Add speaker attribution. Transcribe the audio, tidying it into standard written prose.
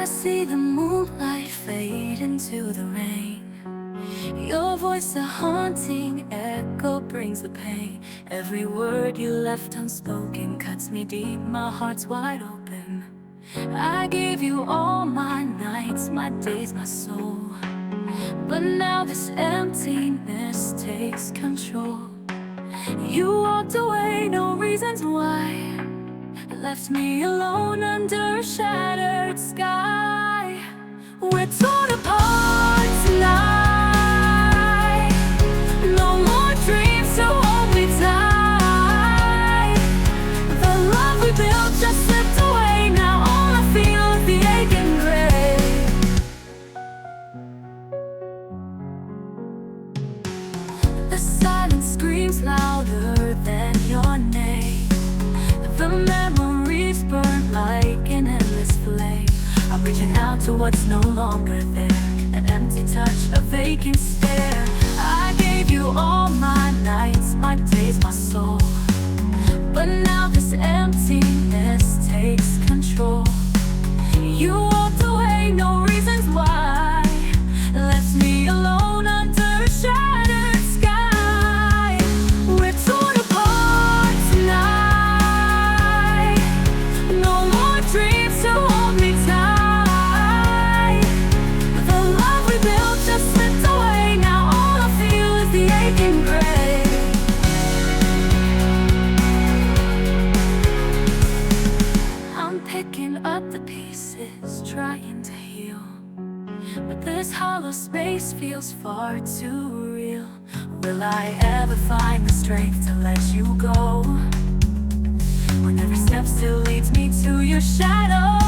Speaker 1: I see the moonlight fade into the rain. Your voice, a haunting echo, brings the pain. Every word you left unspoken cuts me deep, my heart's wide open. I gave you all my nights, my days, my soul. But now this emptiness takes control. You walked away, no reasons why. Left me alone under a shattered sky. We're torn apart tonight. No more dreams to hold me tight. The love we built just slipped away. Now all I feel is the aching gray. The silence screams louder than your name. The memories burn like an endless flame. I'm reaching out to what's no longer there. An empty touch, a vacant stare. I gave you all my nights, my days, my soul. But now this emptiness takes control. You walked away, no reasons why. Left me alone under a shattered sky. We're torn apart tonight. No more dreams to hold me tight. The love we built just slipped away. Now all I feel is the aching gray. I'm picking up the pieces, trying to heal. But this hollow space feels far too real. Will I ever find the strength to let you go, when every step still leads me to your shadow?